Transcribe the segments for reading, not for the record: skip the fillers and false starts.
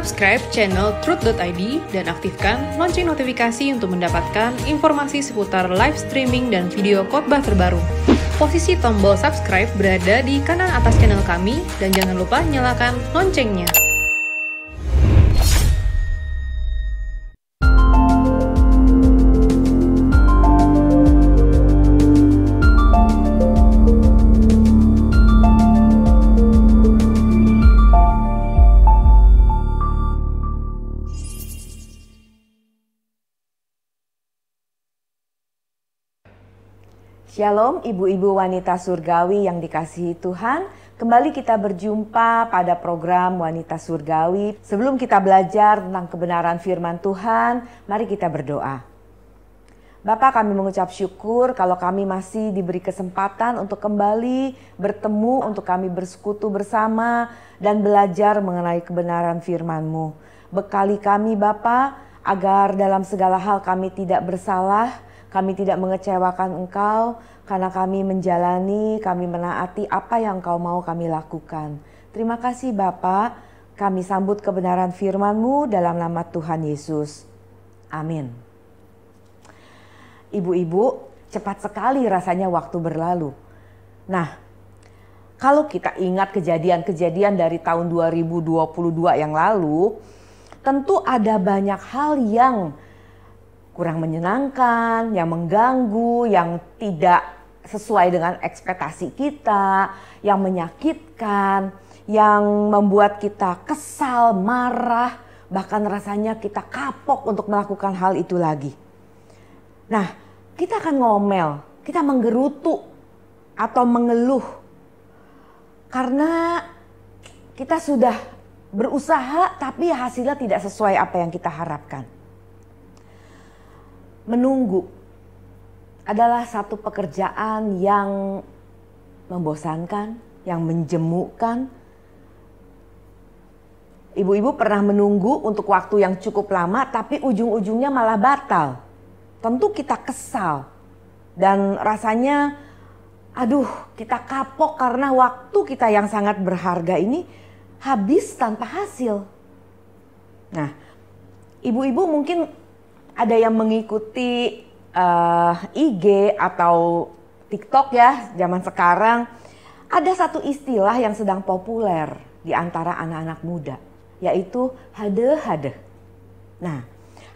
Subscribe channel Truth.id dan aktifkan lonceng notifikasi untuk mendapatkan informasi seputar live streaming dan video khotbah terbaru. Posisi tombol subscribe berada di kanan atas channel kami dan jangan lupa nyalakan loncengnya. Shalom ibu-ibu wanita surgawi yang dikasihi Tuhan. Kembali kita berjumpa pada program Wanita Surgawi. Sebelum kita belajar tentang kebenaran firman Tuhan, mari kita berdoa. Bapa, kami mengucap syukur kalau kami masih diberi kesempatan untuk kembali bertemu, untuk kami bersekutu bersama dan belajar mengenai kebenaran firman-Mu. Bekali kami Bapa, agar dalam segala hal kami tidak bersalah, kami tidak mengecewakan Engkau, karena kami menjalani, kami menaati apa yang Engkau mau kami lakukan. Terima kasih Bapa, kami sambut kebenaran firman-Mu dalam nama Tuhan Yesus. Amin. Ibu-ibu, cepat sekali rasanya waktu berlalu. Nah, kalau kita ingat kejadian-kejadian dari tahun 2022 yang lalu, tentu ada banyak hal yang kurang menyenangkan, yang mengganggu, yang tidak sesuai dengan ekspektasi kita, yang menyakitkan, yang membuat kita kesal, marah, bahkan rasanya kita kapok untuk melakukan hal itu lagi. Nah, kita akan ngomel, kita menggerutu atau mengeluh karena kita sudah berusaha tapi hasilnya tidak sesuai apa yang kita harapkan. Menunggu adalah satu pekerjaan yang membosankan, yang menjemukkan. Ibu-ibu pernah menunggu untuk waktu yang cukup lama tapi ujung-ujungnya malah batal. Tentu kita kesal dan rasanya kita kapok karena waktu kita yang sangat berharga ini habis tanpa hasil. Nah, ibu-ibu mungkin ada yang mengikuti IG atau TikTok ya zaman sekarang. Ada satu istilah yang sedang populer di antara anak-anak muda, yaitu hade-hade. Nah,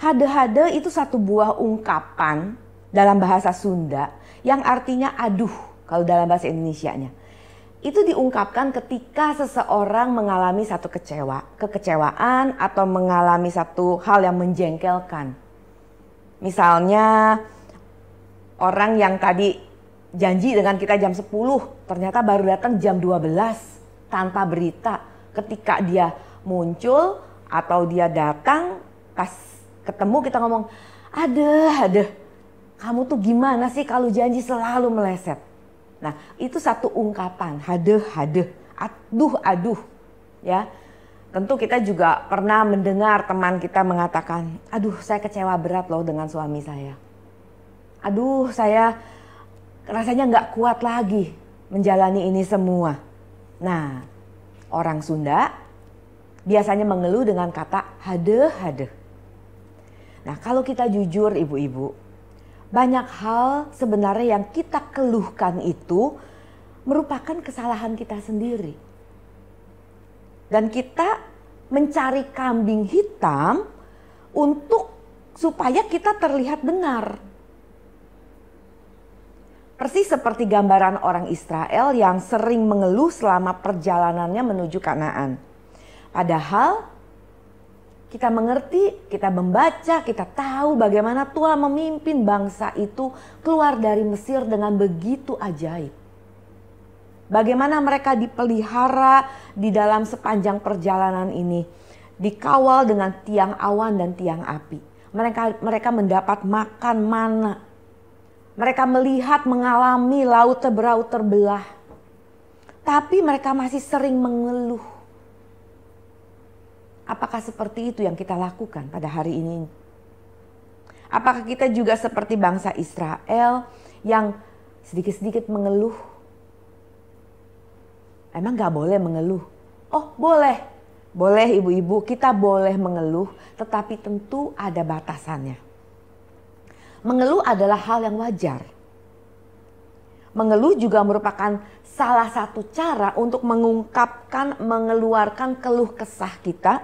hade-hade itu satu buah ungkapan dalam bahasa Sunda yang artinya aduh kalau dalam bahasa Indonesianya. Itu diungkapkan ketika seseorang mengalami satu kekecewaan atau mengalami satu hal yang menjengkelkan. Misalnya orang yang tadi janji dengan kita jam 10 ternyata baru datang jam 12 tanpa berita. Ketika dia muncul atau dia datang pas ketemu kita ngomong, ada kamu tuh gimana sih kalau janji selalu meleset. Nah itu satu ungkapan hade aduh ya. Tentu kita juga pernah mendengar teman kita mengatakan, aduh saya kecewa berat loh dengan suami saya. Aduh saya rasanya gak kuat lagi menjalani ini semua. Nah orang Sunda biasanya mengeluh dengan kata hade. Nah kalau kita jujur ibu-ibu, banyak hal sebenarnya yang kita keluhkan itu merupakan kesalahan kita sendiri. Dan kita mencari kambing hitam supaya kita terlihat benar. Persis seperti gambaran orang Israel yang sering mengeluh selama perjalanannya menuju Kanaan. Padahal kita mengerti, kita membaca, kita tahu bagaimana Tuhan memimpin bangsa itu keluar dari Mesir dengan begitu ajaib. Bagaimana mereka dipelihara di dalam sepanjang perjalanan ini. Dikawal dengan tiang awan dan tiang api. Mereka mendapat makan mana. Mereka melihat mengalami laut terbelah. Tapi mereka masih sering mengeluh. Apakah seperti itu yang kita lakukan pada hari ini? Apakah kita juga seperti bangsa Israel yang sedikit-sedikit mengeluh? Emang gak boleh mengeluh? Oh boleh, Boleh ibu-ibu, kita boleh mengeluh, tetapi tentu ada batasannya. Mengeluh adalah hal yang wajar. Mengeluh juga merupakan salah satu cara untuk mengungkapkan, mengeluarkan keluh kesah kita,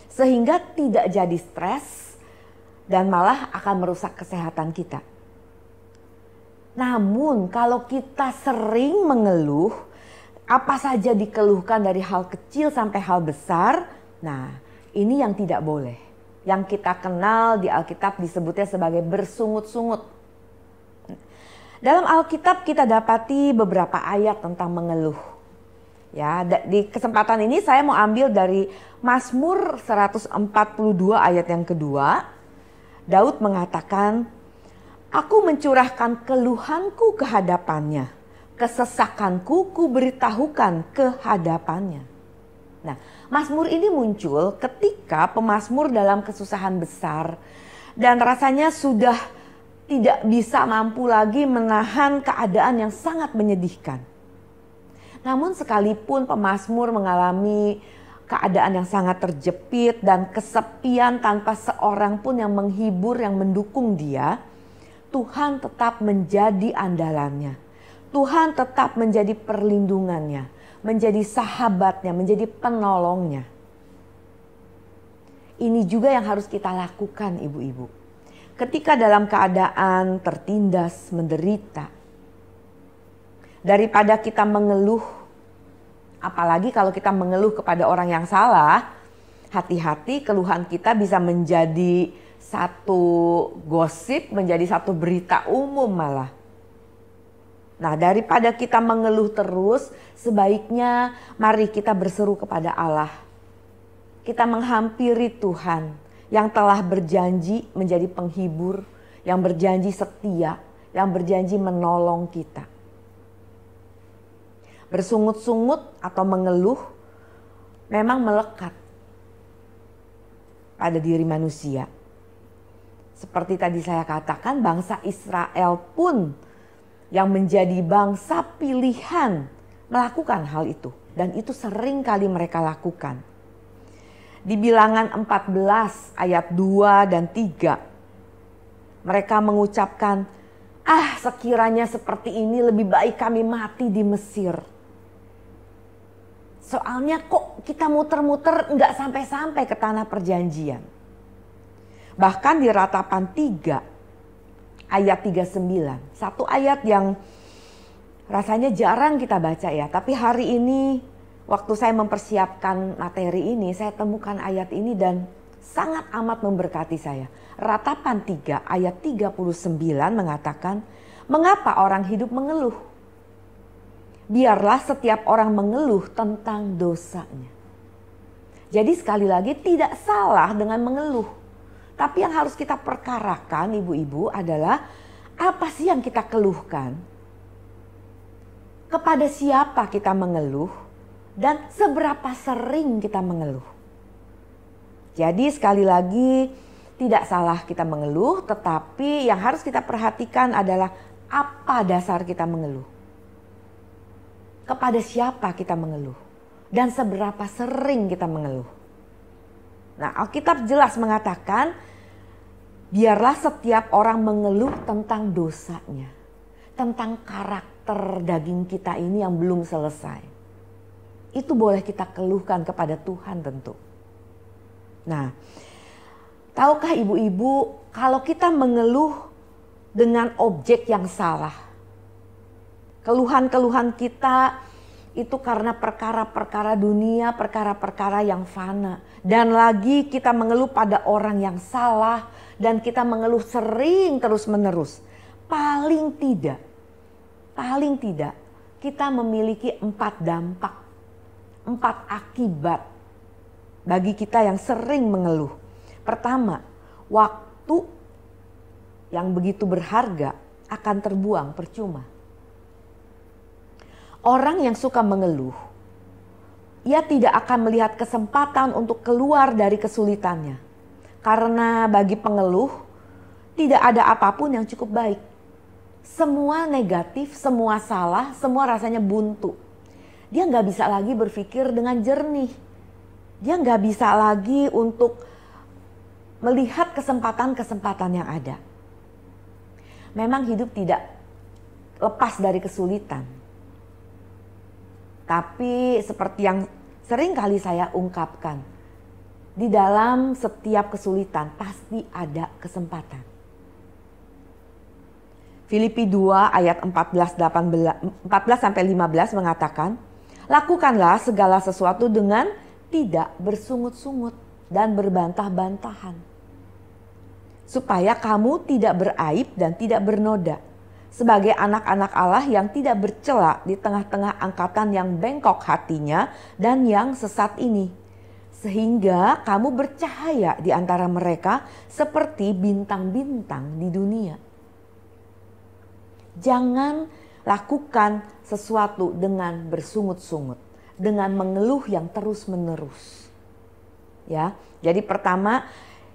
sehingga tidak jadi stres dan malah akan merusak kesehatan kita. Namun kalau kita sering mengeluh, apa saja dikeluhkan dari hal kecil sampai hal besar, nah ini yang tidak boleh. Yang kita kenal di Alkitab disebutnya sebagai bersungut-sungut. Dalam Alkitab kita dapati beberapa ayat tentang mengeluh. Ya, di kesempatan ini saya mau ambil dari Mazmur 142 ayat yang kedua. Daud mengatakan, "Aku mencurahkan keluhanku ke hadapannya. Kesesakanku ku beritahukan ke hadapannya." Nah, Mazmur ini muncul ketika pemazmur dalam kesusahan besar dan rasanya sudah tidak bisa mampu lagi menahan keadaan yang sangat menyedihkan. Namun sekalipun pemazmur mengalami keadaan yang sangat terjepit dan kesepian tanpa seorang pun yang menghibur, yang mendukung dia, Tuhan tetap menjadi andalannya. Tuhan tetap menjadi perlindungannya, menjadi sahabatnya, menjadi penolongnya. Ini juga yang harus kita lakukan ibu-ibu. Ketika dalam keadaan tertindas, menderita, daripada kita mengeluh, apalagi kalau kita mengeluh kepada orang yang salah, hati-hati keluhan kita bisa menjadi satu gosip, menjadi satu berita umum malah. Nah, daripada kita mengeluh terus, sebaiknya mari kita berseru kepada Allah. Kita menghampiri Tuhan yang telah berjanji menjadi penghibur, yang berjanji setia, yang berjanji menolong kita. Bersungut-sungut atau mengeluh memang melekat pada diri manusia. Seperti tadi saya katakan, bangsa Israel pun yang menjadi bangsa pilihan melakukan hal itu. Dan itu sering kali mereka lakukan. Di Bilangan 14 ayat 2 dan 3. Mereka mengucapkan, sekiranya seperti ini lebih baik kami mati di Mesir. Soalnya kok kita muter-muter nggak sampai-sampai ke tanah perjanjian. Bahkan di Ratapan 3 ayat 39, satu ayat yang rasanya jarang kita baca ya. Tapi hari ini waktu saya mempersiapkan materi ini, saya temukan ayat ini dan sangat amat memberkati saya. Ratapan 3 ayat 39 mengatakan, "Mengapa orang hidup mengeluh? Biarlah setiap orang mengeluh tentang dosanya." Jadi sekali lagi tidak salah dengan mengeluh. Tapi yang harus kita perkarakan ibu-ibu adalah apa sih yang kita keluhkan? Kepada siapa kita mengeluh? Dan seberapa sering kita mengeluh? Jadi sekali lagi tidak salah kita mengeluh, tetapi yang harus kita perhatikan adalah apa dasar kita mengeluh. Kepada siapa kita mengeluh? Dan seberapa sering kita mengeluh? Nah, Alkitab jelas mengatakan, biarlah setiap orang mengeluh tentang dosanya. Tentang karakter daging kita ini yang belum selesai. Itu boleh kita keluhkan kepada Tuhan tentu. Nah, tahukah ibu-ibu kalau kita mengeluh dengan objek yang salah. Keluhan-keluhan kita itu karena perkara-perkara dunia, perkara-perkara yang fana. Dan lagi kita mengeluh pada orang yang salah dan kita mengeluh sering terus-menerus. Paling tidak kita memiliki 4 dampak, 4 akibat bagi kita yang sering mengeluh. Pertama, waktu yang begitu berharga akan terbuang percuma. Orang yang suka mengeluh, ia tidak akan melihat kesempatan untuk keluar dari kesulitannya. Karena bagi pengeluh, tidak ada apapun yang cukup baik. Semua negatif, semua salah, semua rasanya buntu. Dia nggak bisa lagi berpikir dengan jernih. Dia nggak bisa lagi untuk melihat kesempatan-kesempatan yang ada. Memang hidup tidak lepas dari kesulitan. Tapi seperti yang sering kali saya ungkapkan, di dalam setiap kesulitan pasti ada kesempatan. Filipi 2 ayat 14-15 mengatakan, lakukanlah segala sesuatu dengan tidak bersungut-sungut dan berbantah-bantahan, supaya kamu tidak beraib dan tidak bernoda, sebagai anak-anak Allah yang tidak bercela di tengah-tengah angkatan yang bengkok hatinya dan yang sesat ini. Sehingga kamu bercahaya di antara mereka seperti bintang-bintang di dunia. Jangan lakukan sesuatu dengan bersungut-sungut, dengan mengeluh yang terus-menerus. Ya, jadi pertama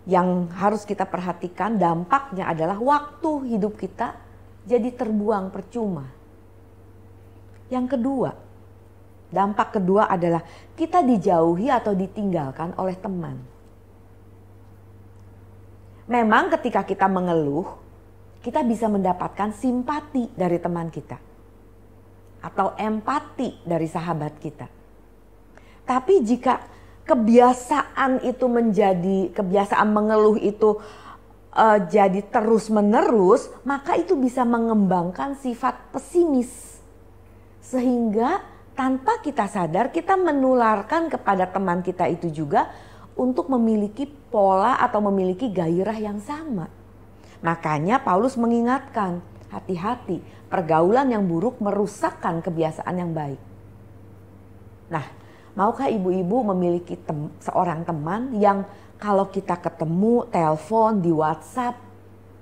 yang harus kita perhatikan dampaknya adalah waktu hidup kita jadi terbuang percuma. Yang kedua, dampak kedua adalah kita dijauhi atau ditinggalkan oleh teman. Memang ketika kita mengeluh, kita bisa mendapatkan simpati dari teman kita. Atau empati dari sahabat kita. Tapi jika kebiasaan itu menjadi, kebiasaan mengeluh itu jadi terus-menerus, maka itu bisa mengembangkan sifat pesimis. Sehingga tanpa kita sadar kita menularkan kepada teman kita itu juga untuk memiliki pola atau memiliki gairah yang sama. Makanya Paulus mengingatkan, hati-hati, pergaulan yang buruk merusakkan kebiasaan yang baik. Nah, maukah ibu-ibu memiliki seorang teman yang kalau kita ketemu, telepon, di WhatsApp,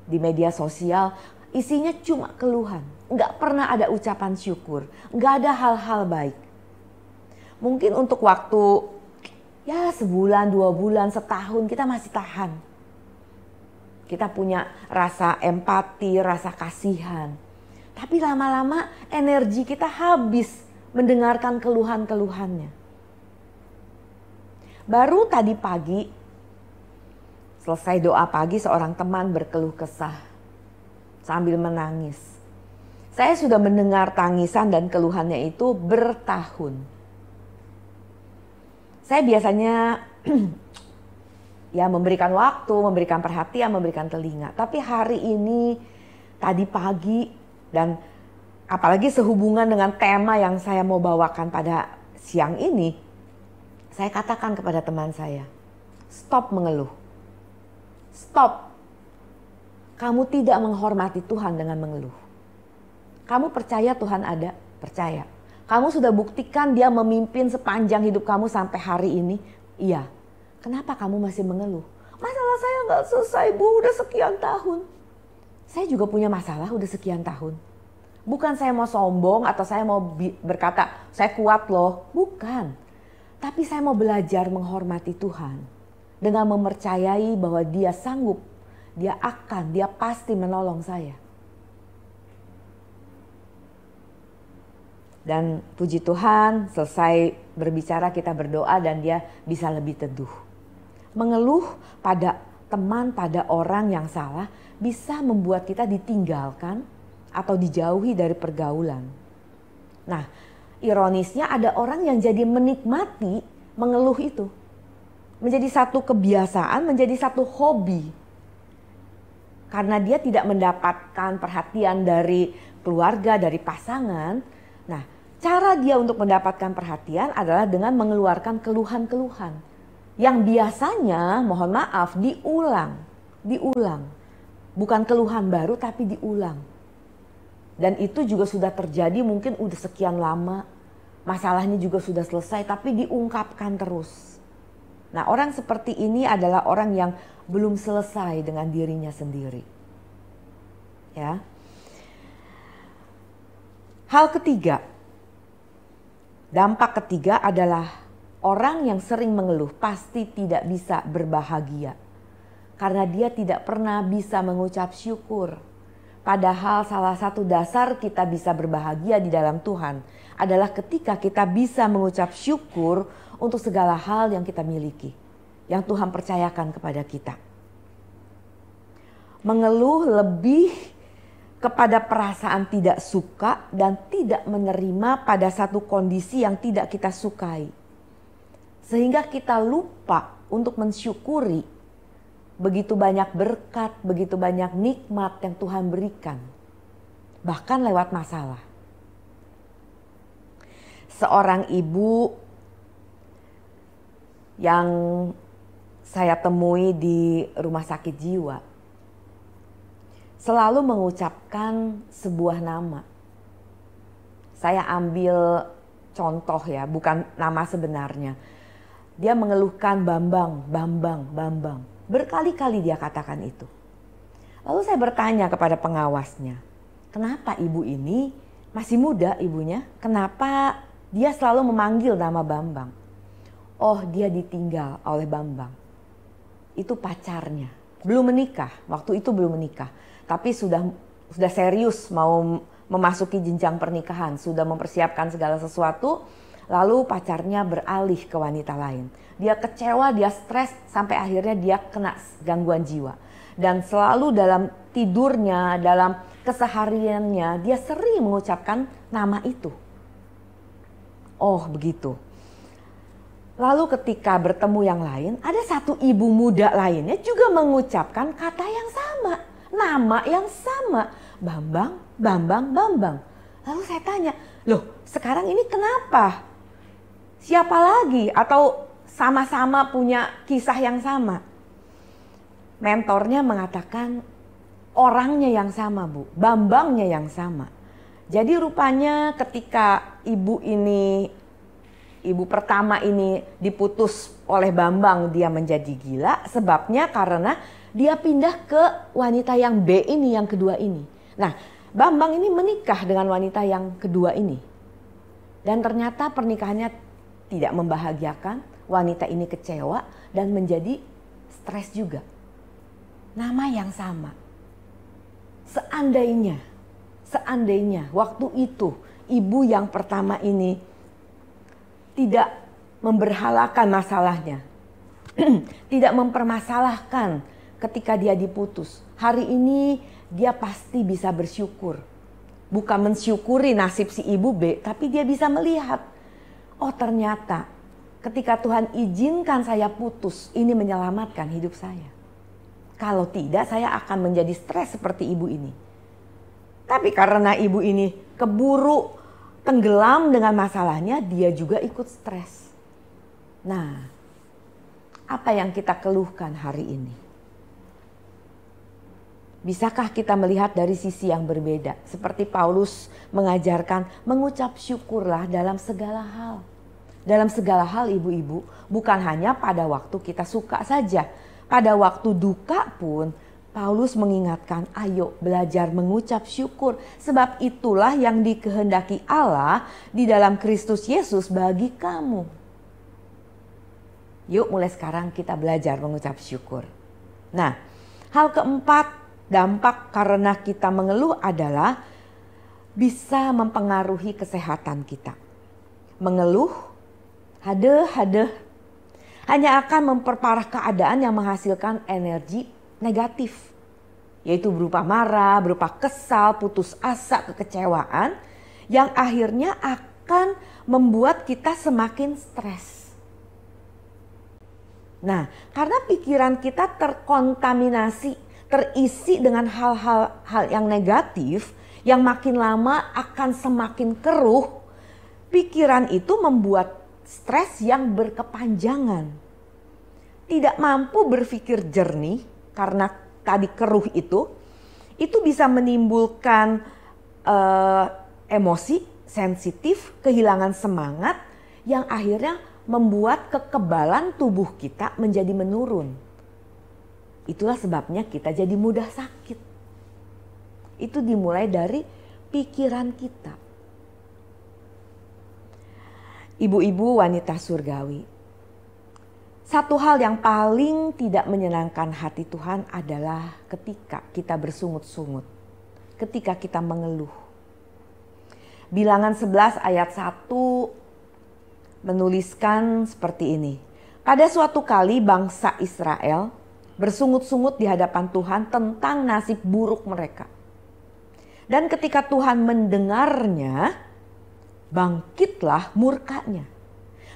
di media sosial, isinya cuma keluhan. Nggak pernah ada ucapan syukur, nggak ada hal-hal baik. Mungkin untuk waktu ya sebulan, 2 bulan, setahun kita masih tahan. Kita punya rasa empati, rasa kasihan. Tapi lama-lama energi kita habis mendengarkan keluhan-keluhannya. Baru tadi pagi, selesai doa pagi, seorang teman berkeluh kesah sambil menangis. Saya sudah mendengar tangisan dan keluhannya itu bertahun. Saya biasanya ya memberikan waktu, memberikan perhatian, memberikan telinga. Tapi hari ini, tadi pagi, dan apalagi sehubungan dengan tema yang saya mau bawakan pada siang ini, saya katakan kepada teman saya, stop mengeluh. Stop. Kamu tidak menghormati Tuhan dengan mengeluh. Kamu percaya Tuhan ada? Percaya. Kamu sudah buktikan Dia memimpin sepanjang hidup kamu sampai hari ini? Iya. Kenapa kamu masih mengeluh? Masalah saya nggak selesai, Bu, udah sekian tahun. Saya juga punya masalah udah sekian tahun. Bukan saya mau sombong atau saya mau berkata, saya kuat loh. Bukan. Tapi saya mau belajar menghormati Tuhan. Dengan mempercayai bahwa Dia sanggup, Dia akan, Dia pasti menolong saya. Dan puji Tuhan, selesai berbicara kita berdoa dan dia bisa lebih teduh. Mengeluh pada teman, pada orang yang salah bisa membuat kita ditinggalkan atau dijauhi dari pergaulan. Nah, ironisnya ada orang yang jadi menikmati mengeluh itu. Menjadi satu kebiasaan, menjadi satu hobi. Karena dia tidak mendapatkan perhatian dari keluarga, dari pasangan. Nah, cara dia untuk mendapatkan perhatian adalah dengan mengeluarkan keluhan-keluhan. Yang biasanya, mohon maaf, diulang. Bukan keluhan baru tapi diulang. Dan itu juga sudah terjadi mungkin udah sekian lama. Masalahnya juga sudah selesai tapi diungkapkan terus. Nah, orang seperti ini adalah orang yang belum selesai dengan dirinya sendiri. Ya. Hal ketiga, dampak ketiga adalah orang yang sering mengeluh pasti tidak bisa berbahagia. Karena dia tidak pernah bisa mengucap syukur. Padahal salah satu dasar kita bisa berbahagia di dalam Tuhan adalah ketika kita bisa mengucap syukur untuk segala hal yang kita miliki, yang Tuhan percayakan kepada kita. Mengeluh lebih kepada perasaan tidak suka dan tidak menerima pada satu kondisi yang tidak kita sukai. Sehingga kita lupa untuk mensyukuri begitu banyak berkat, begitu banyak nikmat yang Tuhan berikan. Bahkan lewat masalah. Seorang ibu yang saya temui di rumah sakit jiwa selalu mengucapkan sebuah nama. Saya ambil contoh ya, bukan nama sebenarnya. Dia mengeluhkan Bambang, Bambang, Bambang. Berkali-kali dia katakan itu. Lalu saya bertanya kepada pengawasnya, kenapa ibu ini, masih muda ibunya, kenapa dia selalu memanggil nama Bambang? Oh, dia ditinggal oleh Bambang. Itu pacarnya. Belum menikah, waktu itu belum menikah. Tapi sudah serius mau memasuki jenjang pernikahan. Sudah mempersiapkan segala sesuatu. Lalu pacarnya beralih ke wanita lain. Dia kecewa, dia stres, sampai akhirnya dia kena gangguan jiwa. Dan selalu dalam tidurnya, dalam kesehariannya, dia sering mengucapkan nama itu. Oh begitu. Lalu ketika bertemu yang lain, ada satu ibu muda lainnya juga mengucapkan kata yang sama. Nama yang sama. Bambang, Bambang, Bambang. Lalu saya tanya, loh sekarang ini kenapa? Siapa lagi? Atau sama-sama punya kisah yang sama? Mentornya mengatakan orangnya yang sama Bu, Bambangnya yang sama. Jadi rupanya ketika ibu pertama ini diputus oleh Bambang, dia menjadi gila. Sebabnya karena dia pindah ke wanita yang B ini, yang kedua ini. Nah, Bambang ini menikah dengan wanita yang kedua ini. Dan ternyata pernikahannya tidak membahagiakan, wanita ini kecewa dan menjadi stres juga. Nama yang sama. Seandainya waktu itu ibu yang pertama ini tidak memberhalakan masalahnya, tidak mempermasalahkan ketika dia diputus. Hari ini dia pasti bisa bersyukur. Bukan mensyukuri nasib si ibu B, tapi dia bisa melihat, oh ternyata ketika Tuhan izinkan saya putus, ini menyelamatkan hidup saya. Kalau tidak, saya akan menjadi stres seperti ibu ini. Tapi karena ibu ini keburu tenggelam dengan masalahnya, dia juga ikut stres. Nah, apa yang kita keluhkan hari ini? Bisakah kita melihat dari sisi yang berbeda? Seperti Paulus mengajarkan, mengucap syukurlah dalam segala hal. Dalam segala hal ibu-ibu, bukan hanya pada waktu kita suka saja. Pada waktu duka pun, Paulus mengingatkan, ayo belajar mengucap syukur. Sebab itulah yang dikehendaki Allah di dalam Kristus Yesus bagi kamu. Yuk mulai sekarang kita belajar mengucap syukur. Nah, hal keempat, dampak karena kita mengeluh adalah bisa mempengaruhi kesehatan kita. Mengeluh, hadeh, hanya akan memperparah keadaan yang menghasilkan energi negatif. Yaitu berupa marah, berupa kesal, putus asa, kekecewaan. Yang akhirnya akan membuat kita semakin stres. Nah, karena pikiran kita terkontaminasi, terisi dengan hal-hal yang negatif, yang makin lama akan semakin keruh, pikiran itu membuat stres yang berkepanjangan. Tidak mampu berpikir jernih karena tadi keruh itu bisa menimbulkan emosi, sensitif, kehilangan semangat yang akhirnya membuat kekebalan tubuh kita menjadi menurun. Itulah sebabnya kita jadi mudah sakit. Itu dimulai dari pikiran kita. Ibu-ibu wanita surgawi, satu hal yang paling tidak menyenangkan hati Tuhan adalah ketika kita bersungut-sungut, ketika kita mengeluh. Bilangan 11 ayat 1 menuliskan seperti ini. Pada suatu kali bangsa Israel bersungut-sungut di hadapan Tuhan tentang nasib buruk mereka. Dan ketika Tuhan mendengarnya, bangkitlah murkanya.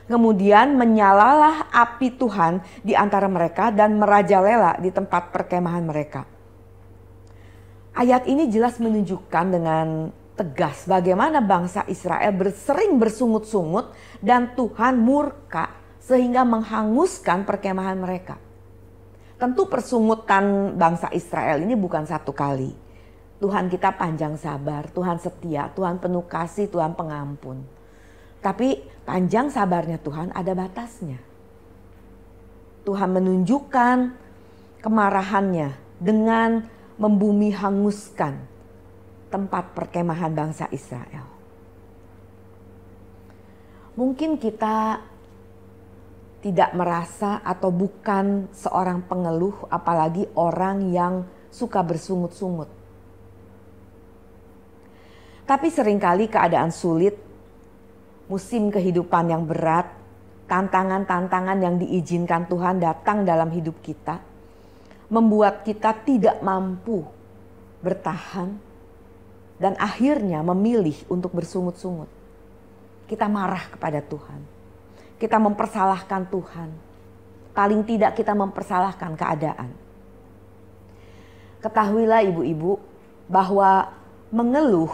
Kemudian menyalalah api Tuhan di antara mereka dan merajalela di tempat perkemahan mereka. Ayat ini jelas menunjukkan dengan tegas bagaimana bangsa Israel sering bersungut-sungut dan Tuhan murka sehingga menghanguskan perkemahan mereka. Tentu persungutan bangsa Israel ini bukan satu kali. Tuhan kita panjang sabar, Tuhan setia, Tuhan penuh kasih, Tuhan pengampun. Tapi panjang sabarnya Tuhan ada batasnya. Tuhan menunjukkan kemarahannya dengan membumi hanguskan tempat perkemahan bangsa Israel. Mungkin kita tidak merasa atau bukan seorang pengeluh, apalagi orang yang suka bersungut-sungut. Tapi seringkali keadaan sulit, musim kehidupan yang berat, tantangan-tantangan yang diizinkan Tuhan datang dalam hidup kita, membuat kita tidak mampu bertahan dan akhirnya memilih untuk bersungut-sungut. Kita marah kepada Tuhan. Kita mempersalahkan Tuhan. Paling tidak kita mempersalahkan keadaan. Ketahuilah ibu-ibu bahwa mengeluh,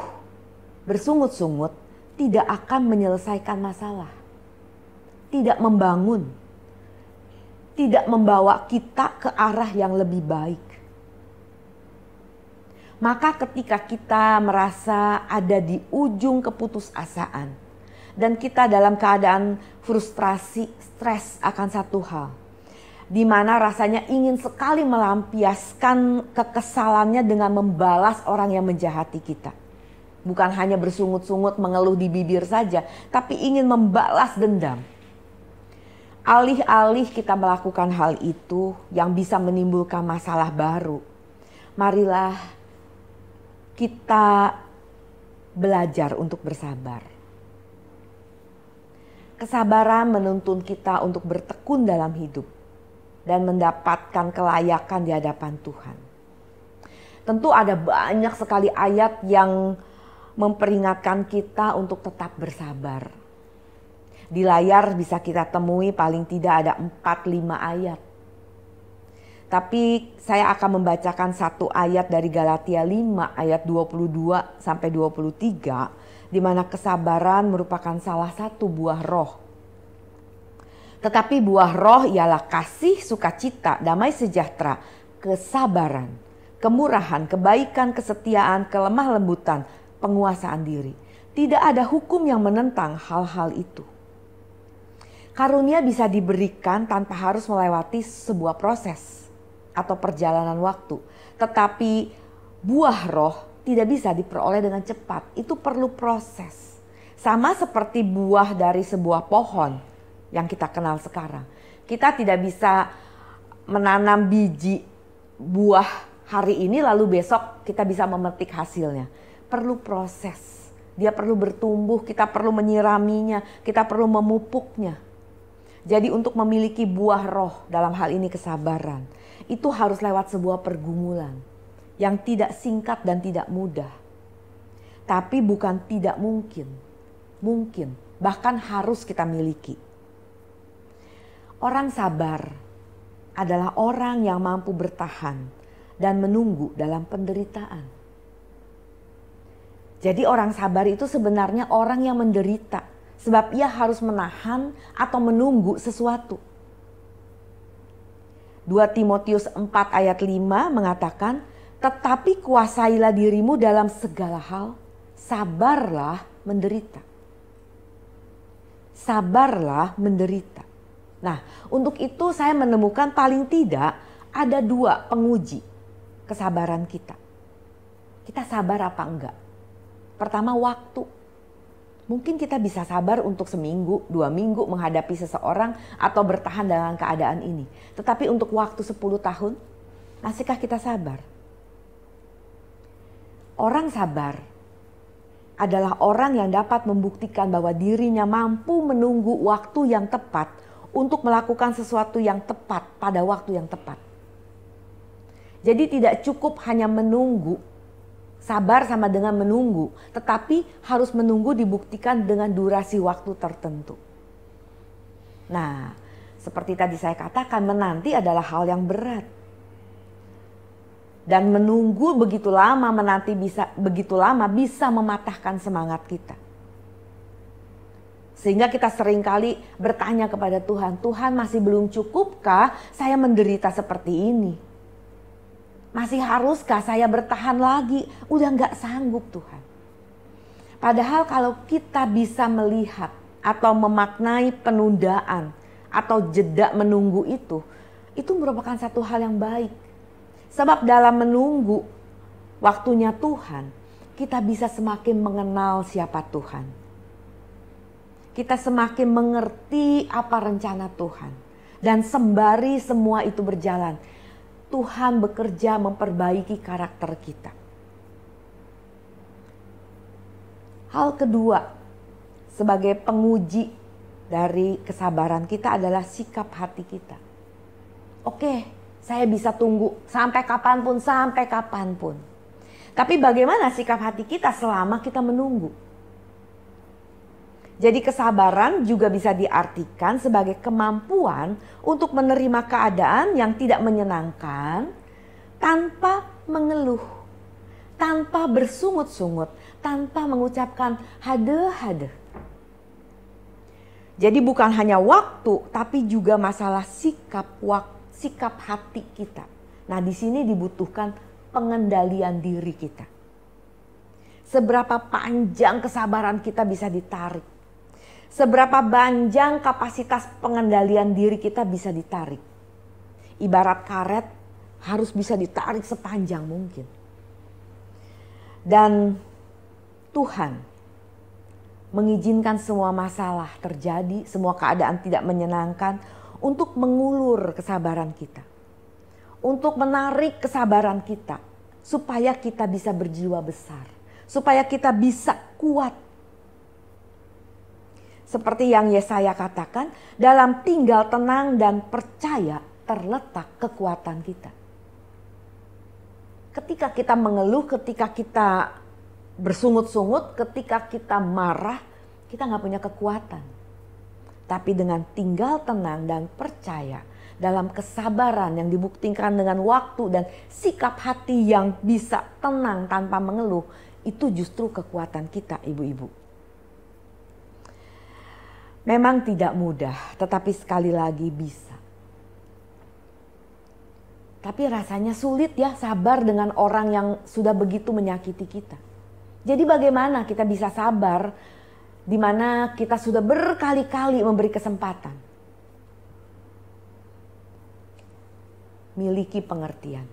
bersungut-sungut tidak akan menyelesaikan masalah. Tidak membangun. Tidak membawa kita ke arah yang lebih baik. Maka ketika kita merasa ada di ujung keputusasaan dan kita dalam keadaan frustrasi, stres akan satu hal, di mana rasanya ingin sekali melampiaskan kekesalannya dengan membalas orang yang menjahati kita. Bukan hanya bersungut-sungut mengeluh di bibir saja, tapi ingin membalas dendam. Alih-alih kita melakukan hal itu yang bisa menimbulkan masalah baru, marilah kita belajar untuk bersabar. Kesabaran menuntun kita untuk bertekun dalam hidup dan mendapatkan kelayakan di hadapan Tuhan. Tentu ada banyak sekali ayat yang memperingatkan kita untuk tetap bersabar. Di layar bisa kita temui paling tidak ada 4-5 ayat. Tapi saya akan membacakan satu ayat dari Galatia 5 ayat 22 sampai 23 di mana kesabaran merupakan salah satu buah roh. Tetapi buah roh ialah kasih, sukacita, damai sejahtera, kesabaran, kemurahan, kebaikan, kesetiaan, kelemah lembutan, penguasaan diri. Tidak ada hukum yang menentang hal-hal itu. Karunia bisa diberikan tanpa harus melewati sebuah proses atau perjalanan waktu. Tetapi buah roh tidak bisa diperoleh dengan cepat. Itu perlu proses. Sama seperti buah dari sebuah pohon yang kita kenal sekarang. Kita tidak bisa menanam biji buah hari ini lalu besok kita bisa memetik hasilnya. Perlu proses. Dia perlu bertumbuh, kita perlu menyiraminya, kita perlu memupuknya. Jadi untuk memiliki buah roh dalam hal ini kesabaran, itu harus lewat sebuah pergumulan yang tidak singkat dan tidak mudah. Tapi bukan tidak mungkin, mungkin bahkan harus kita miliki. Orang sabar adalah orang yang mampu bertahan dan menunggu dalam penderitaan. Jadi orang sabar itu sebenarnya orang yang menderita. Sebab ia harus menahan atau menunggu sesuatu. 2 Timotius 4 ayat 5 mengatakan, tetapi kuasailah dirimu dalam segala hal, sabarlah menderita. Sabarlah menderita. Nah, untuk itu saya menemukan paling tidak ada 2 penguji kesabaran kita. Kita sabar apa enggak? Pertama, waktu. Mungkin kita bisa sabar untuk seminggu, 2 minggu menghadapi seseorang atau bertahan dalam keadaan ini. Tetapi untuk waktu 10 tahun, masihkah kita sabar? Orang sabar adalah orang yang dapat membuktikan bahwa dirinya mampu menunggu waktu yang tepat untuk melakukan sesuatu yang tepat pada waktu yang tepat. Jadi tidak cukup hanya menunggu, sabar sama dengan menunggu, tetapi harus menunggu dibuktikan dengan durasi waktu tertentu. Nah, seperti tadi saya katakan, menanti adalah hal yang berat. Dan menunggu begitu lama, menanti begitu lama bisa mematahkan semangat kita. Sehingga kita seringkali bertanya kepada Tuhan, Tuhan masih belum cukupkah saya menderita seperti ini? Masih haruskah saya bertahan lagi? Udah gak sanggup Tuhan. Padahal kalau kita bisa melihat atau memaknai penundaan atau jeda menunggu itu merupakan satu hal yang baik. Sebab dalam menunggu waktunya Tuhan, kita bisa semakin mengenal siapa Tuhan. Kita semakin mengerti apa rencana Tuhan. Dan sembari semua itu berjalan, Tuhan bekerja memperbaiki karakter kita. Hal kedua, sebagai penguji dari kesabaran kita adalah sikap hati kita. Oke, saya bisa tunggu sampai kapanpun. Tapi bagaimana sikap hati kita selama kita menunggu? Jadi kesabaran juga bisa diartikan sebagai kemampuan untuk menerima keadaan yang tidak menyenangkan tanpa mengeluh, tanpa bersungut-sungut, tanpa mengucapkan hade-hade. Jadi bukan hanya waktu, tapi juga masalah sikap hati kita. Nah, di sini dibutuhkan pengendalian diri kita. Seberapa panjang kesabaran kita bisa ditarik? Seberapa panjang kapasitas pengendalian diri kita bisa ditarik? Ibarat karet harus bisa ditarik sepanjang mungkin. Dan Tuhan mengizinkan semua masalah terjadi, semua keadaan tidak menyenangkan untuk mengulur kesabaran kita. Untuk menarik kesabaran kita supaya kita bisa berjiwa besar, supaya kita bisa kuat. Seperti yang Yesaya katakan, dalam tinggal tenang dan percaya terletak kekuatan kita. Ketika kita mengeluh, ketika kita bersungut-sungut, ketika kita marah, kita gak punya kekuatan. Tapi dengan tinggal tenang dan percaya dalam kesabaran yang dibuktikan dengan waktu dan sikap hati yang bisa tenang tanpa mengeluh, itu justru kekuatan kita, ibu-ibu. Memang tidak mudah, tetapi sekali lagi bisa. Tapi rasanya sulit ya sabar dengan orang yang sudah begitu menyakiti kita. Jadi bagaimana kita bisa sabar di mana kita sudah berkali-kali memberi kesempatan? Miliki pengertian.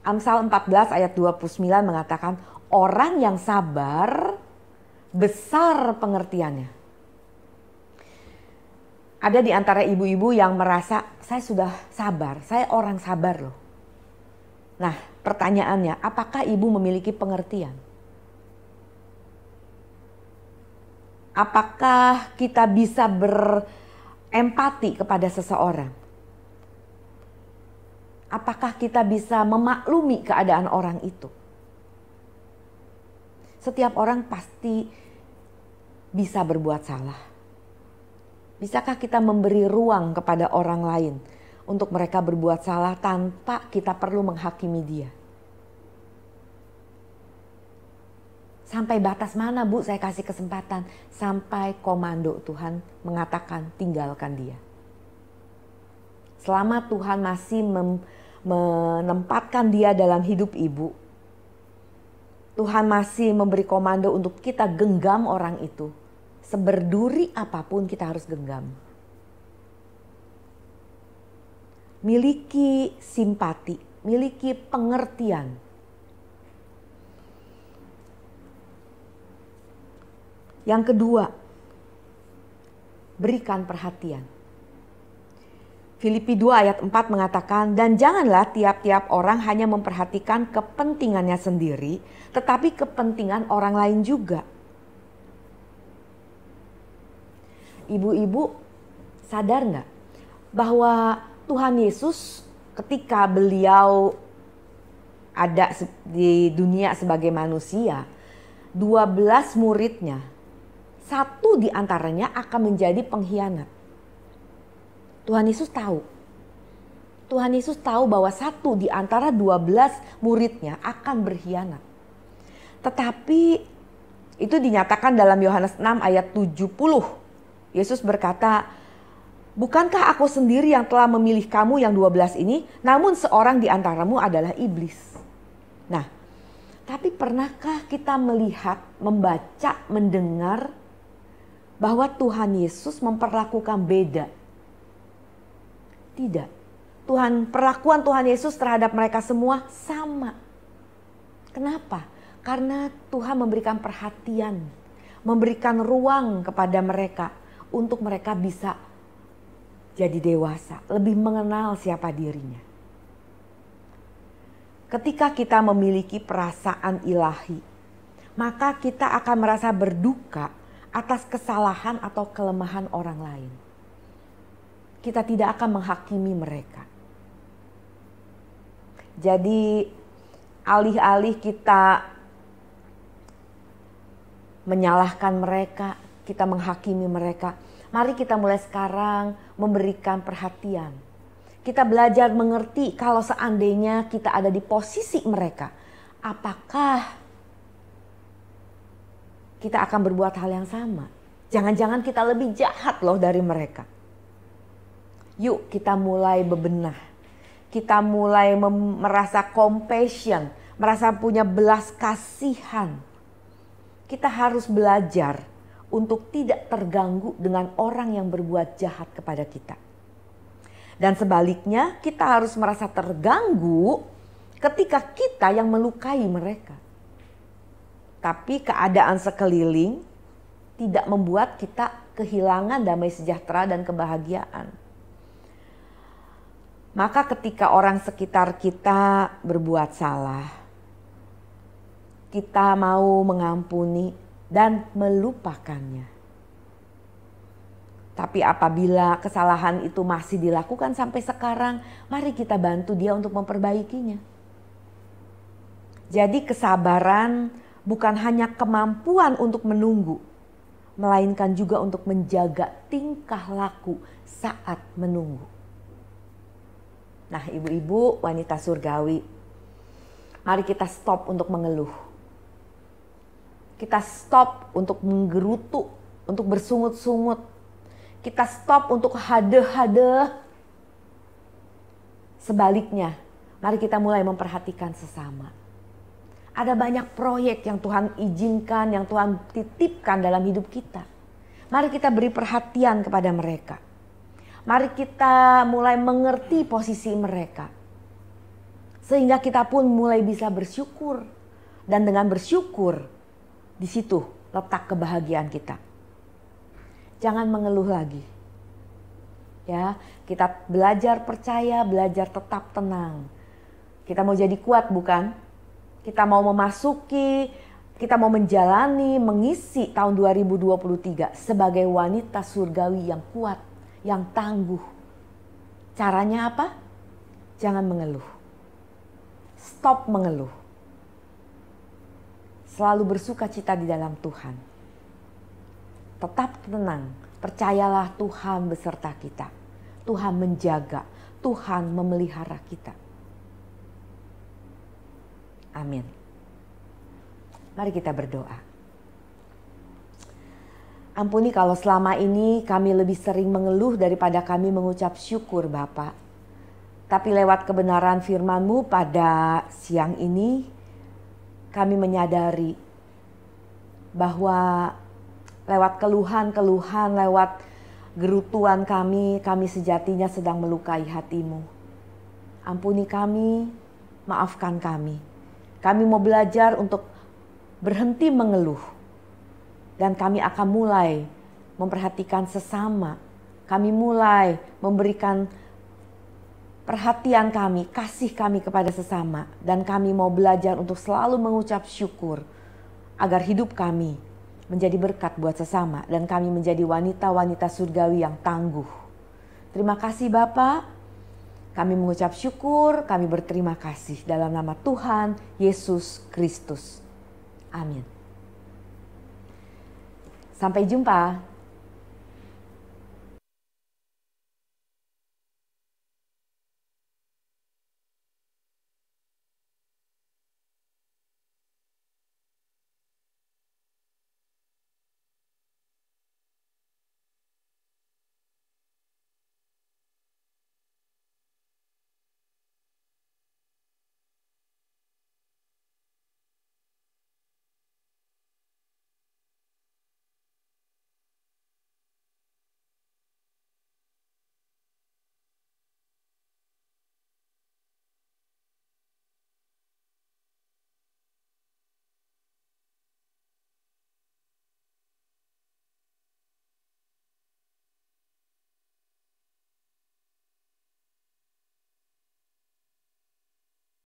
Amsal 14 ayat 29 mengatakan, orang yang sabar besar pengertiannya. Ada di antara ibu-ibu yang merasa, saya sudah sabar, saya orang sabar loh. Nah, pertanyaannya, apakah ibu memiliki pengertian? Apakah kita bisa berempati kepada seseorang? Apakah kita bisa memaklumi keadaan orang itu? Setiap orang pasti bisa berbuat salah. Bisakah kita memberi ruang kepada orang lain untuk mereka berbuat salah tanpa kita perlu menghakimi dia? Sampai batas mana Bu saya kasih kesempatan? Sampai komando Tuhan mengatakan tinggalkan dia. Selama Tuhan masih menempatkan dia dalam hidup ibu, Tuhan masih memberi komando untuk kita genggam orang itu. Seberduri apapun kita harus genggam. Miliki simpati, miliki pengertian. Yang kedua, berikan perhatian. Filipi 2 ayat 4 mengatakan, dan janganlah tiap-tiap orang hanya memperhatikan kepentingannya sendiri, tetapi kepentingan orang lain juga. Ibu-ibu sadar nggak bahwa Tuhan Yesus ketika beliau ada di dunia sebagai manusia, 12 muridnya, satu di antaranya akan menjadi pengkhianat. Tuhan Yesus tahu. Tuhan Yesus tahu bahwa satu di antara 12 muridnya akan berkhianat. Tetapi itu dinyatakan dalam Yohanes 6 ayat 70. Yesus berkata, bukankah aku sendiri yang telah memilih kamu yang 12 ini, namun seorang di antaramu adalah iblis. Nah, tapi pernahkah kita melihat, membaca, mendengar bahwa Tuhan Yesus memperlakukan beda? Tidak. Perlakuan Tuhan Yesus terhadap mereka semua sama. Kenapa? Karena Tuhan memberikan perhatian, memberikan ruang kepada mereka untuk mereka bisa jadi dewasa, lebih mengenal siapa dirinya. Ketika kita memiliki perasaan ilahi, maka kita akan merasa berduka atas kesalahan atau kelemahan orang lain. Kita tidak akan menghakimi mereka. Jadi alih-alih kita menyalahkan mereka, kita menghakimi mereka, mari kita mulai sekarang memberikan perhatian. Kita belajar mengerti kalau seandainya kita ada di posisi mereka, apakah kita akan berbuat hal yang sama? Jangan-jangan kita lebih jahat loh dari mereka. Yuk kita mulai bebenah. Kita mulai merasa compassion, merasa punya belas kasihan. Kita harus belajar untuk tidak terganggu dengan orang yang berbuat jahat kepada kita. Dan sebaliknya kita harus merasa terganggu ketika kita yang melukai mereka. Tapi keadaan sekeliling tidak membuat kita kehilangan damai sejahtera dan kebahagiaan. Maka ketika orang sekitar kita berbuat salah, kita mau mengampuni dan melupakannya. Tapi apabila kesalahan itu masih dilakukan sampai sekarang, mari kita bantu dia untuk memperbaikinya. Jadi kesabaran bukan hanya kemampuan untuk menunggu, melainkan juga untuk menjaga tingkah laku saat menunggu. Nah, ibu-ibu wanita surgawi, mari kita stop untuk mengeluh. Kita stop untuk menggerutu, untuk bersungut-sungut. Kita stop untuk hade-hade. Sebaliknya, mari kita mulai memperhatikan sesama. Ada banyak proyek yang Tuhan izinkan, yang Tuhan titipkan dalam hidup kita. Mari kita beri perhatian kepada mereka. Mari kita mulai mengerti posisi mereka. Sehingga kita pun mulai bisa bersyukur. Dan dengan bersyukur, di situ letak kebahagiaan kita. Jangan mengeluh lagi. Ya, kita belajar percaya, belajar tetap tenang. Kita mau jadi kuat bukan? Kita mau memasuki, kita mau menjalani, mengisi tahun 2023 sebagai wanita surgawi yang kuat, yang tangguh. Caranya apa? Jangan mengeluh. Stop mengeluh. Selalu bersuka cita di dalam Tuhan. Tetap tenang. Percayalah Tuhan beserta kita. Tuhan menjaga. Tuhan memelihara kita. Amin. Mari kita berdoa. Ampuni kalau selama ini kami lebih sering mengeluh daripada kami mengucap syukur Bapa. Tapi lewat kebenaran firman-Mu pada siang ini, kami menyadari bahwa lewat keluhan-keluhan, lewat gerutuan kami sejatinya sedang melukai hati-Mu. Ampuni kami, maafkan kami. Kami mau belajar untuk berhenti mengeluh. Dan kami akan mulai memperhatikan sesama. Kami mulai memberikan perhatian kami, kasih kami kepada sesama. Dan kami mau belajar untuk selalu mengucap syukur agar hidup kami menjadi berkat buat sesama. Dan kami menjadi wanita-wanita surgawi yang tangguh. Terima kasih Bapa. Kami mengucap syukur, kami berterima kasih dalam nama Tuhan Yesus Kristus. Amin. Sampai jumpa.